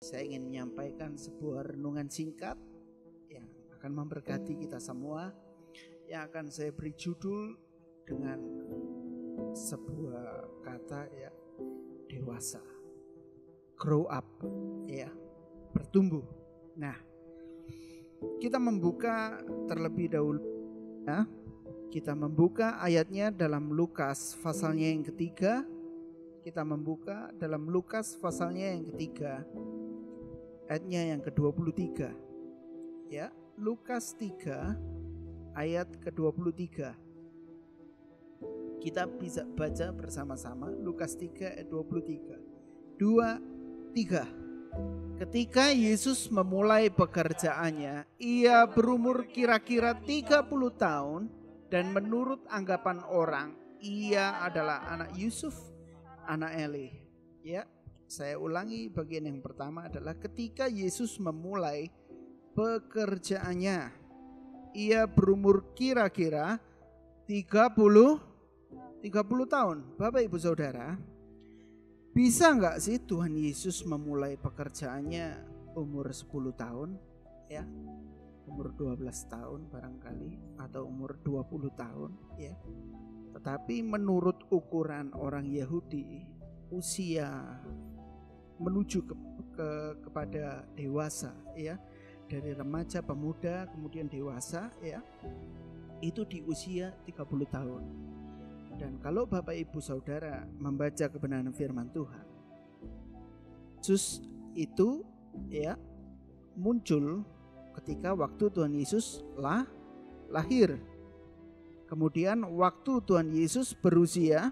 Saya ingin menyampaikan sebuah renungan singkat yang akan memberkati kita semua, yang akan saya beri judul dengan sebuah kata, ya, dewasa, grow up, ya, bertumbuh. Nah, kita membuka terlebih dahulu, ya. Kita membuka ayatnya dalam Lukas pasalnya yang ketiga. Kita membuka dalam Lukas pasalnya yang ketiga, ayatnya yang ke-23. Ya, Lukas 3 ayat ke-23. Kita bisa baca bersama-sama Lukas 3 ayat 23. 2, 3. Ketika Yesus memulai pekerjaannya, ia berumur kira-kira 30 tahun dan menurut anggapan orang, ia adalah anak Yusuf, anak Eli. Ya, saya ulangi, bagian yang pertama adalah ketika Yesus memulai pekerjaannya, ia berumur kira-kira 30 tahun. Bapak Ibu Saudara, bisa nggak sih Tuhan Yesus memulai pekerjaannya umur 10 tahun? Ya, umur 12 tahun barangkali, atau umur 20 tahun, ya. Tetapi menurut ukuran orang Yahudi, usia menuju kepada dewasa, ya, dari remaja, pemuda, kemudian dewasa, ya, itu di usia 30 tahun. Dan kalau Bapak Ibu Saudara membaca kebenaran firman Tuhan, Yesus itu, ya, muncul ketika waktu Tuhan Yesus lahir. Kemudian waktu Tuhan Yesus berusia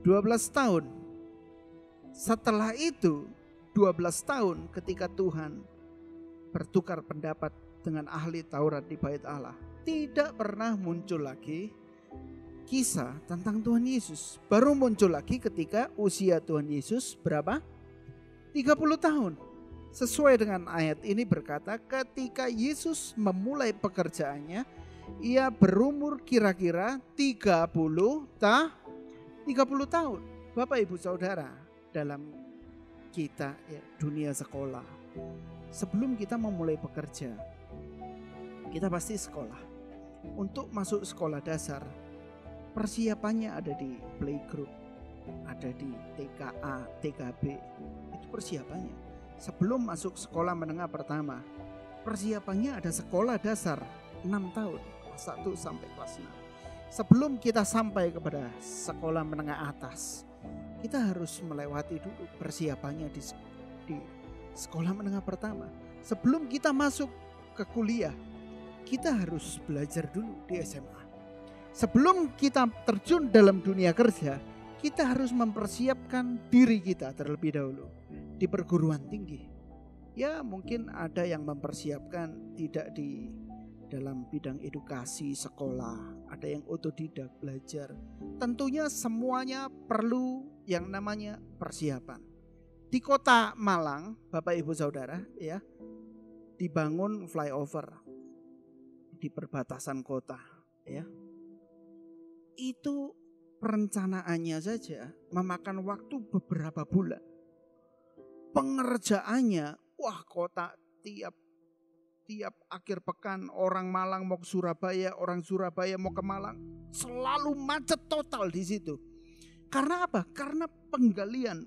12 tahun. Setelah itu 12 tahun ketika Tuhan bertukar pendapat dengan ahli Taurat di Bait Allah, tidak pernah muncul lagi kisah tentang Tuhan Yesus. Baru muncul lagi ketika usia Tuhan Yesus berapa? 30 tahun. Sesuai dengan ayat ini berkata, ketika Yesus memulai pekerjaannya, ia berumur kira-kira 30 tahun. Bapak Ibu Saudara, dalam kita, ya, dunia sekolah, sebelum kita memulai bekerja, kita pasti sekolah. Untuk masuk sekolah dasar, persiapannya ada di playgroup, ada di TKA, TKB. Itu persiapannya. Sebelum masuk sekolah menengah pertama, persiapannya ada sekolah dasar 6 tahun, kelas 1 sampai kelas 6. Sebelum kita sampai kepada sekolah menengah atas, kita harus melewati dulu persiapannya di sekolah menengah pertama. Sebelum kita masuk ke kuliah, kita harus belajar dulu di SMA. Sebelum kita terjun dalam dunia kerja, kita harus mempersiapkan diri kita terlebih dahulu di perguruan tinggi. Ya, mungkin ada yang mempersiapkan tidak di dalam bidang edukasi sekolah, ada yang otodidak belajar. Tentunya semuanya perlu yang namanya persiapan. Di kota Malang, Bapak Ibu Saudara, ya, dibangun flyover di perbatasan kota, ya. Itu perencanaannya saja memakan waktu beberapa bulan. Pengerjaannya, wah, kota tiap akhir pekan orang Malang mau ke Surabaya, orang Surabaya mau ke Malang, selalu macet total di situ. Karena apa? Karena penggalian,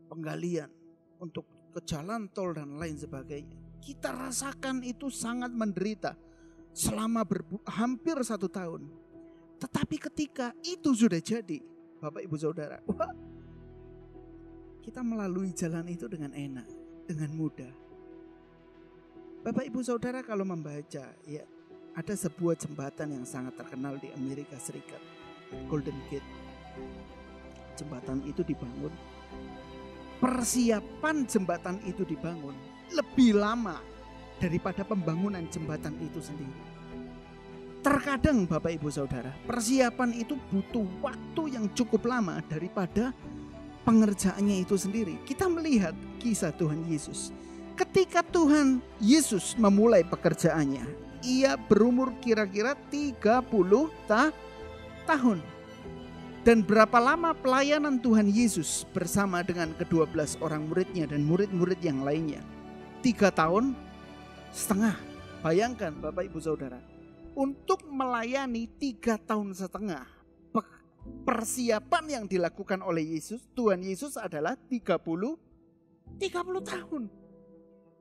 penggalian untuk ke jalan tol dan lain sebagainya. Kita rasakan itu sangat menderita selama hampir 1 tahun. Tetapi ketika itu sudah jadi, Bapak Ibu Saudara, kita melalui jalan itu dengan enak, dengan mudah. Bapak Ibu Saudara kalau membaca, ya, ada sebuah jembatan yang sangat terkenal di Amerika Serikat, Golden Gate. Jembatan itu dibangun. Persiapan jembatan itu dibangun lebih lama daripada pembangunan jembatan itu sendiri. Terkadang Bapak Ibu Saudara, persiapan itu butuh waktu yang cukup lama daripada pengerjaannya itu sendiri. Kita melihat kisah Tuhan Yesus. Ketika Tuhan Yesus memulai pekerjaannya, ia berumur kira-kira 30 tahun. Dan berapa lama pelayanan Tuhan Yesus bersama dengan ke-12 orang muridnya dan murid-murid yang lainnya? 3 tahun setengah. Bayangkan Bapak Ibu Saudara, untuk melayani 3 tahun setengah, persiapan yang dilakukan oleh Yesus, Tuhan Yesus adalah 30 tahun.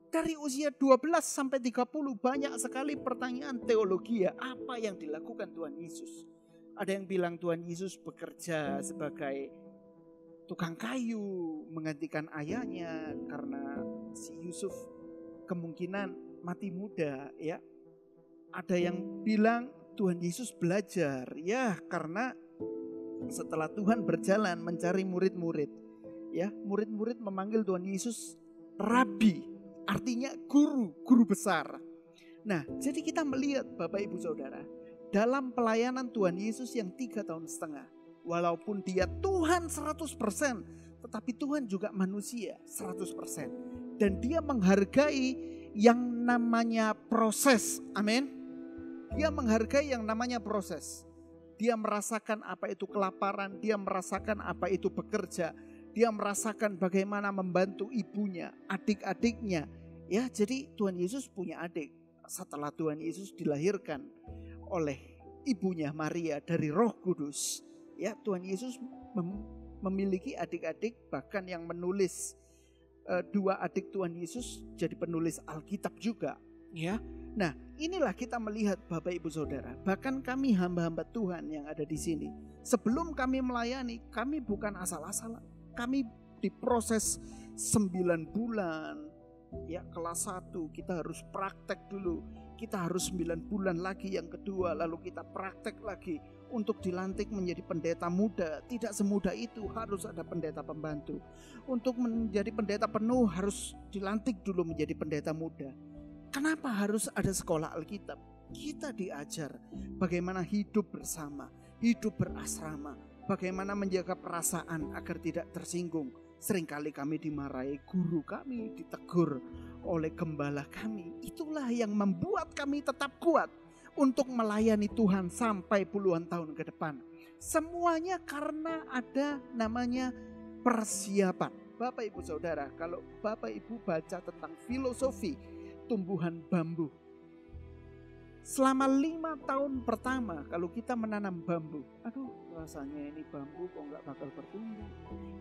Dari usia 12 sampai 30 banyak sekali pertanyaan teologi, apa yang dilakukan Tuhan Yesus. Ada yang bilang Tuhan Yesus bekerja sebagai tukang kayu menggantikan ayahnya karena si Yusuf kemungkinan mati muda ya. Ada yang bilang Tuhan Yesus belajar ya karena setelah Tuhan berjalan mencari murid-murid ya, murid-murid memanggil Tuhan Yesus Rabi, artinya guru besar. Nah, jadi kita melihat Bapak Ibu Saudara, dalam pelayanan Tuhan Yesus yang 3 tahun setengah, walaupun dia Tuhan 100%, tetapi Tuhan juga manusia 100%. Dan dia menghargai yang namanya proses. Amin. Dia menghargai yang namanya proses. Dia merasakan apa itu kelaparan, dia merasakan apa itu bekerja, dia merasakan bagaimana membantu ibunya, adik-adiknya. Ya, jadi Tuhan Yesus punya adik. Setelah Tuhan Yesus dilahirkan oleh ibunya Maria dari Roh Kudus, ya Tuhan Yesus memiliki adik-adik, bahkan yang menulis 2 adik Tuhan Yesus jadi penulis Alkitab juga, ya. Nah, inilah kita melihat Bapak Ibu Saudara, bahkan kami hamba-hamba Tuhan yang ada di sini, sebelum kami melayani, kami bukan asal-asalan. Kami diproses 9 bulan, ya kelas 1 kita harus praktek dulu. Kita harus 9 bulan lagi yang kedua, lalu kita praktek lagi untuk dilantik menjadi pendeta muda. Tidak semudah itu, harus ada pendeta pembantu. Untuk menjadi pendeta penuh harus dilantik dulu menjadi pendeta muda. Kenapa harus ada sekolah Alkitab? Kita diajar bagaimana hidup bersama, hidup berasrama, bagaimana menjaga perasaan agar tidak tersinggung. Seringkali kami dimarahi guru kami, ditegur oleh gembala kami. Itulah yang membuat kami tetap kuat untuk melayani Tuhan sampai puluhan tahun ke depan. Semuanya karena ada namanya persiapan. Bapak Ibu Saudara, kalau Bapak Ibu baca tentang filosofi tumbuhan bambu, selama 5 tahun pertama kalau kita menanam bambu, aduh rasanya ini bambu kok gak bakal bertumbuh.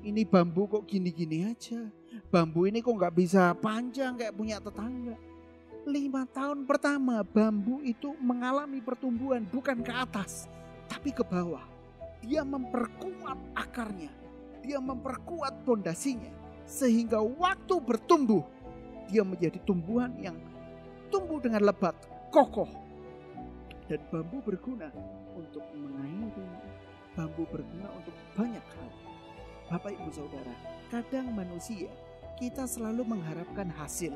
Ini bambu kok gini-gini aja. Bambu ini kok gak bisa panjang kayak punya tetangga. 5 tahun pertama bambu itu mengalami pertumbuhan bukan ke atas tapi ke bawah. Dia memperkuat akarnya, dia memperkuat pondasinya sehingga waktu bertumbuh dia menjadi tumbuhan yang tumbuh dengan lebat, kokoh. Dan bambu berguna untuk mengairi, bambu berguna untuk banyak hal. Bapak Ibu Saudara, kadang manusia kita selalu mengharapkan hasil.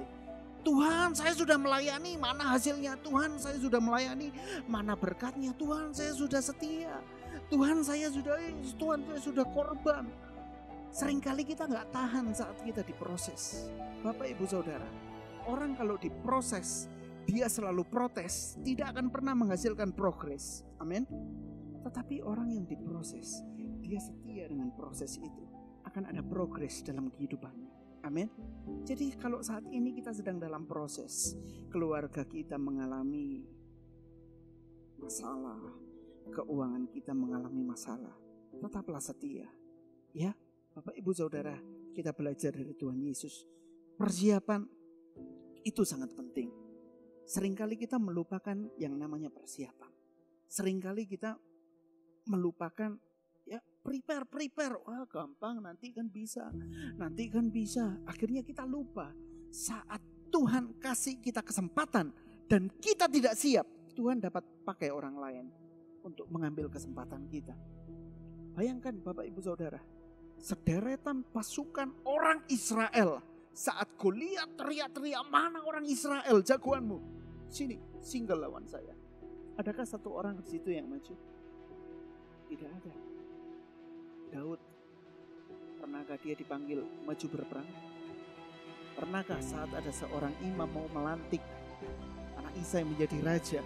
Tuhan, saya sudah melayani, mana hasilnya? Tuhan, saya sudah melayani, mana berkatnya? Tuhan, saya sudah setia. Tuhan, saya sudah korban. Seringkali kita nggak tahan saat kita diproses. Bapak Ibu Saudara, orang kalau diproses, dia selalu protes, tidak akan pernah menghasilkan progres. Amin. Tetapi orang yang diproses, dia setia dengan proses itu, akan ada progres dalam kehidupannya. Amin. Jadi kalau saat ini kita sedang dalam proses, keluarga kita mengalami masalah, keuangan kita mengalami masalah, tetaplah setia. Ya, Bapak Ibu Saudara, kita belajar dari Tuhan Yesus. Persiapan itu sangat penting. Seringkali kita melupakan yang namanya persiapan. Seringkali kita melupakan ya prepare. Wah gampang, nanti kan bisa. Akhirnya kita lupa saat Tuhan kasih kita kesempatan dan kita tidak siap, Tuhan dapat pakai orang lain untuk mengambil kesempatan kita. Bayangkan Bapak Ibu Saudara, sederetan pasukan orang Israel saat Goliat teriak-teriak, mana orang Israel jagoanmu? Sini, single lawan saya. Adakah satu orang di situ yang maju? Tidak ada. Daud, pernahkah dia dipanggil maju berperang? Pernahkah saat ada seorang imam mau melantik anak Isai menjadi raja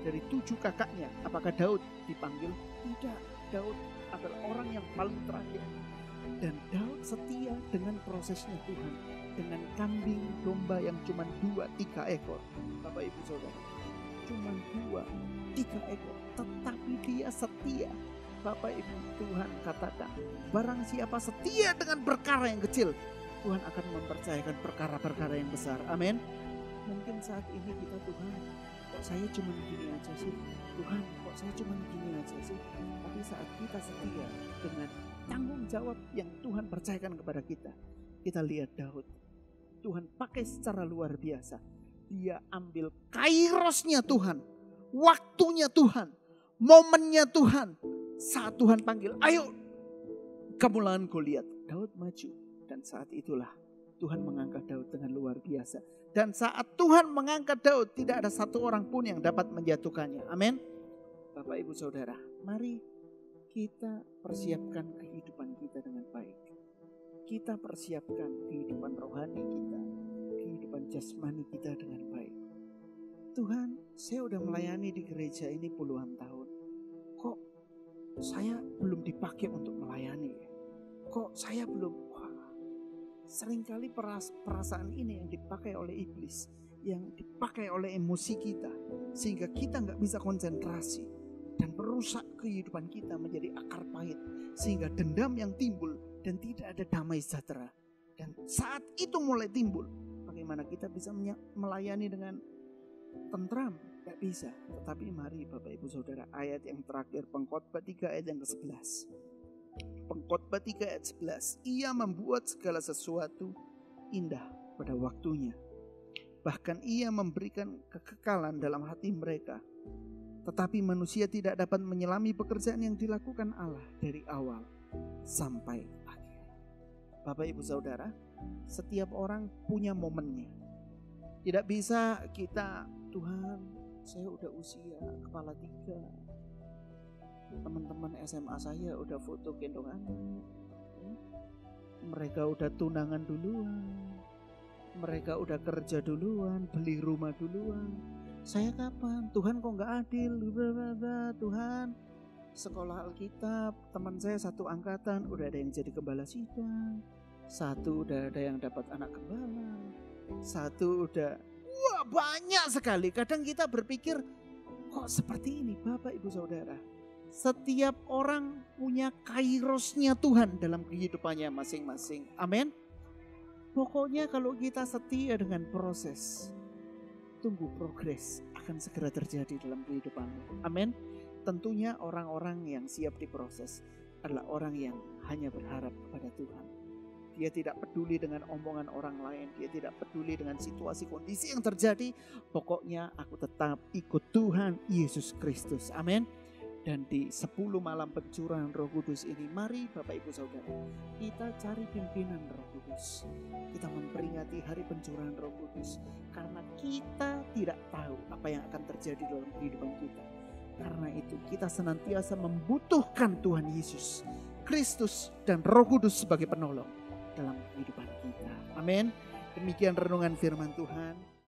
dari 7 kakaknya, apakah Daud dipanggil? Tidak. Daud adalah orang yang paling terakhir. Dan Daud setia dengan prosesnya Tuhan. Dengan kambing domba yang cuma 2-3 ekor. Bapak Ibu Saudara, cuma 2-3 ekor. Tetapi dia setia. Bapak Ibu, Tuhan katakan, barang siapa setia dengan perkara yang kecil, Tuhan akan mempercayakan perkara-perkara yang besar. Amin. Mungkin saat ini kita, Tuhan, kok saya cuma gini aja sih? Tuhan, kok saya cuma gini aja sih? Tapi saat kita setia dengan tanggung jawab yang Tuhan percayakan kepada kita, kita lihat Daud. Tuhan pakai secara luar biasa. Dia ambil kairosnya Tuhan, waktunya Tuhan, momennya Tuhan. Saat Tuhan panggil, ayo kamu lawan Goliat. Daud maju. Dan saat itulah Tuhan mengangkat Daud dengan luar biasa. Dan saat Tuhan mengangkat Daud, tidak ada satu orang pun yang dapat menjatuhkannya. Amin. Bapak Ibu Saudara, mari kita persiapkan kehidupan kita dengan baik. Kita persiapkan kehidupan rohani kita, kehidupan jasmani kita dengan baik. Tuhan, saya udah melayani di gereja ini puluhan tahun. Kok saya belum dipakai untuk melayani? Kok saya belum? Seringkali perasaan ini yang dipakai oleh iblis, yang dipakai oleh emosi kita, sehingga kita gak bisa konsentrasi dan merusak kehidupan kita menjadi akar pahit, sehingga dendam yang timbul dan tidak ada damai sejahtera. Dan saat itu mulai timbul, bagaimana kita bisa melayani dengan tentram? Gak bisa. Tetapi mari Bapak Ibu Saudara, ayat yang terakhir Pengkhotbah 3 ayat yang ke-11. Pengkhotbah 3 ayat 11. Ia membuat segala sesuatu indah pada waktunya. Bahkan ia memberikan kekekalan dalam hati mereka. Tetapi manusia tidak dapat menyelami pekerjaan yang dilakukan Allah dari awal sampai akhir. Bapak Ibu Saudara, setiap orang punya momennya. Tidak bisa kita, Tuhan, saya udah usia kepala 3. Teman-teman SMA saya udah foto gendong anak. Mereka udah tunangan duluan. Mereka udah kerja duluan, beli rumah duluan. Saya kapan? Tuhan kok gak adil? Tuhan, sekolah Alkitab, teman saya satu angkatan udah ada yang jadi gembala sidang. Satu udah ada yang dapat anak gembala. Satu udah, wah banyak sekali. Kadang kita berpikir, kok seperti ini Bapak Ibu Saudara? Setiap orang punya kairosnya Tuhan dalam kehidupannya masing-masing. Amin. Pokoknya kalau kita setia dengan proses, tunggu progres akan segera terjadi dalam kehidupanmu. Amin. Tentunya orang-orang yang siap diproses adalah orang yang hanya berharap kepada Tuhan. Dia tidak peduli dengan omongan orang lain. Dia tidak peduli dengan situasi kondisi yang terjadi. Pokoknya aku tetap ikut Tuhan Yesus Kristus. Amin. Dan di 10 malam pencurahan Roh Kudus ini, mari Bapak Ibu Saudara, kita cari pimpinan Roh Kudus. Kita memperingati hari pencurahan Roh Kudus. Karena kita tidak tahu apa yang akan terjadi dalam kehidupan kita. Karena itu kita senantiasa membutuhkan Tuhan Yesus Kristus dan Roh Kudus sebagai penolong dalam kehidupan kita. Amin. Demikian renungan firman Tuhan.